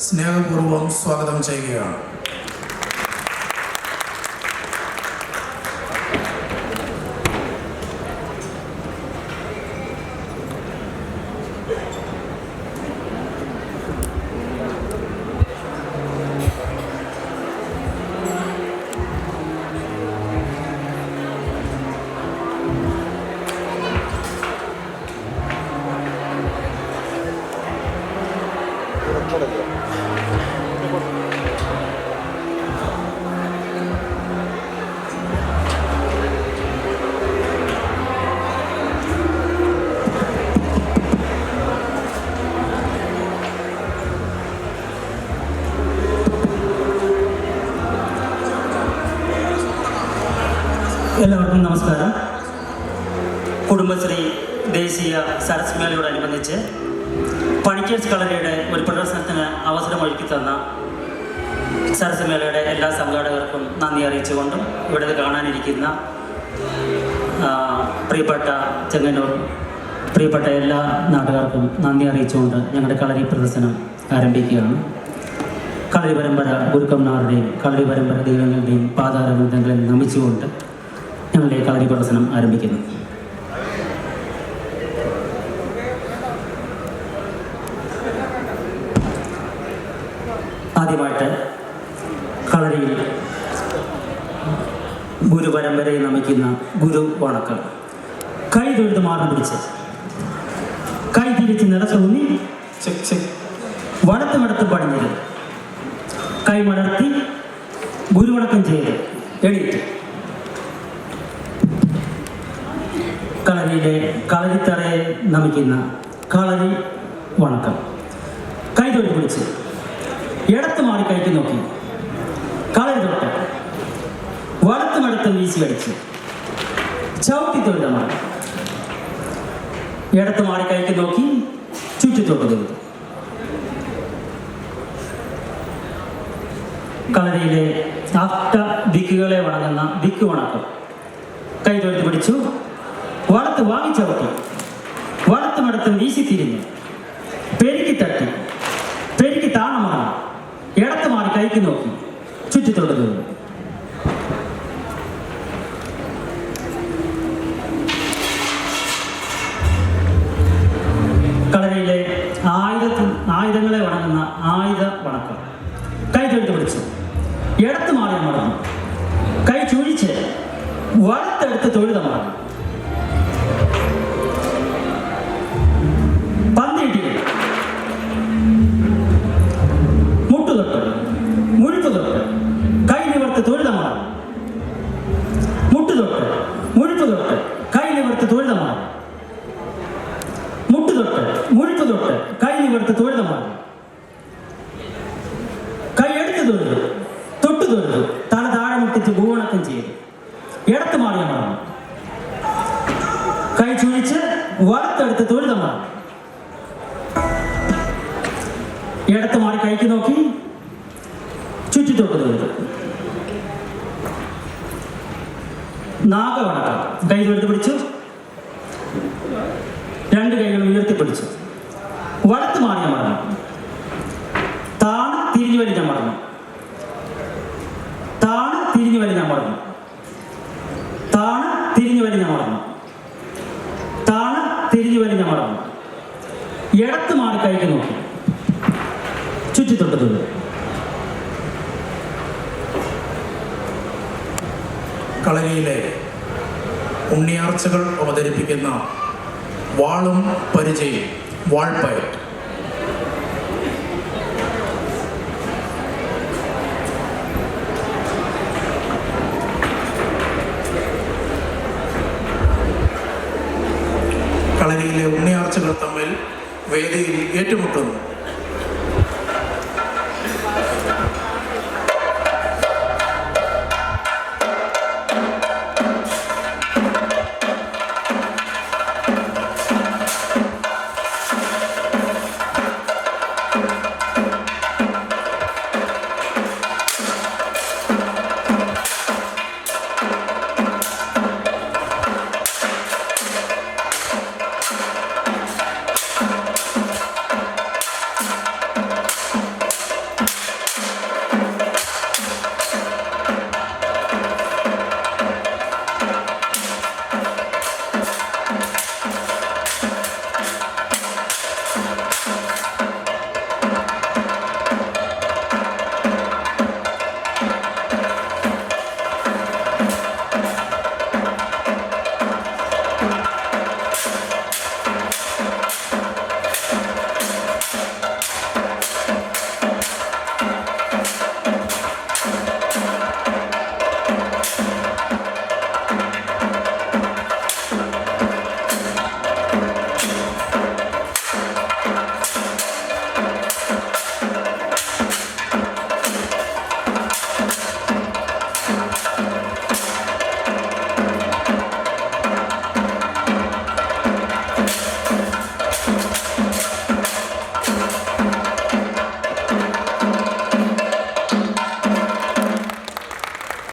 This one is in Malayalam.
സ്നേഹപൂർവ്വം സ്വാഗതം ചെയ്യുകയാണ്. എല്ലാവർക്കും നമസ്കാരം. കുടുംബശ്രീ ദേശീയ സരസ് മേളയോടനുബന്ധിച്ച് പണിക്കേഴ്സ് കളരിയുടെ ഒരു പ്രദർശനത്തിന് അവസരമൊരുക്കി തന്ന സരസ് മേളയുടെ എല്ലാ സംഘാടകർക്കും നന്ദി അറിയിച്ചുകൊണ്ടും ഇവിടെ കാണാനിരിക്കുന്ന പ്രിയപ്പെട്ട ചെങ്ങന്നൂർ പ്രിയപ്പെട്ട എല്ലാ നാട്ടുകാർക്കും നന്ദി അറിയിച്ചുകൊണ്ട് ഞങ്ങളുടെ കളരി പ്രദർശനം ആരംഭിക്കുകയാണ്. കളരി പരമ്പര ഗുരുക്കന്മാരുടെയും കളരി പരമ്പര ദൈവങ്ങളുടെയും പാതാരബന്ധങ്ങളിൽ നമിച്ചുകൊണ്ട് ഞങ്ങളുടെ കളരി പ്രദർശനം ആരംഭിക്കുന്നു. ആദ്യമായിട്ട് കളരിയിൽ ഗുരുപരമ്പരയെ നമിക്കുന്ന ഗുരു വണക്കം. കൈ തൊഴുത് മാർന്ന് പിടിച്ച് കൈ തിരിച്ച് നിറച്ചൂന്നി വടത്തുമടത്ത് പടിഞ്ഞത് കൈ മലർത്തി ഗുരുവണക്കം ചെയ്ത് എണീറ്റ് കളരിയിലെ കളരിത്തറയെ നമിക്കുന്ന കളരി വണക്കം. കൈ തൊഴിൽ പിടിച്ച് ഇടത്ത് മാറി കൈക്ക് നോക്കി കളരി തൊട്ട് വലത്തുമടുത്ത് വീശി അടിച്ച് ചവിട്ടി തൊഴിലമാണ്. ഇടത്ത് മാറി കൈക്ക് നോക്കി ചുറ്റിത്തൊട്ട് തൊഴിൽ. കളരിയിലെ അഷ്ട ദിക്കുകളെ വണങ്ങുന്ന ദിക്ക് വണക്കം. കൈ തൊഴുത്ത് പിടിച്ചു വടത്ത് വാങ്ങിച്ചവട്ടി വടത്തുമടത്തും വീശി തിരിഞ്ഞു പെരുക്കി തട്ടി പെരുക്കി താണമാണ് ഇടത്ത് മാറി കൈക്ക് നോക്കി ചുറ്റിത്തൊടുന്നു. കളരിയിലെ ആയുധങ്ങളെ വണങ്ങുന്ന ആയുധ വണക്കം. കൈ തൊഴുത്ത് പിടിച്ചു ഇടത്ത് മാറി മടങ്ങും കൈ ചുഴിച്ച് വലത്തെടുത്ത് തൊഴുത മടങ്ങും. മുട്ടുതൊട്ട് മുഴുപ്പുതൊട്ട് കൈ നിവർത്ത് തൊഴുതമാണ്. മുട്ടുതൊട്ട് മുഴുപ്പുതൊട്ട് കൈ നിവർത്ത് തൊഴുതമാണ്. മുട്ടുതൊട്ട് മുഴുപ്പുതൊട്ട് കൈ നിവർത്ത് തൊഴുതമാണ്. കൈ എടുത്ത് തൊഴുതു തൊട്ട് തൊഴുതു തല താഴെ മുട്ടിച്ച് ഭൂവണക്കം ചെയ്തു ഇടത്ത് മാറിയ മറന്നു. കൈ ചുഴിച്ച് വലത്തെടുത്ത് തൊഴുതമാണ്. ഇടത്ത് മാറി കൈക്ക് നോക്കി ചുറ്റിത്തൊട്ട് തൊഴുതു. നാഗവണക്കം. കൈ തൊഴുത്ത് പിടിച്ചു രണ്ട് കൈകൾ ഉയർത്തിപ്പിടിച്ചു വലത്ത് മാറിയ മറന്നു. താണ് തിരിഞ്ഞു വലിഞ്ഞ മറന്നു. താണ് തിരിഞ്ഞു വലിഞ്ഞ മറന്നു. താണ് തിരിഞ്ഞു വലിഞ്ഞ മറന്നു. താണ് തിരിഞ്ഞു വലിഞ്ഞ മറന്നു. ഇടത്ത് മാറി കൈക്ക് നോക്കി ചുറ്റിത്തൊട്ട് തൊഴിൽ. കളരിയിലെ ഉണ്ണിയാർച്ചകൾ അവതരിപ്പിക്കുന്ന വാളും പരിചയം വാൾപ്പയറ്റ്. കളരിയിലെ ഉണ്ണിയാർച്ചകൾ തമ്മിൽ വേദിയിൽ ഏറ്റുമുട്ടുന്നു.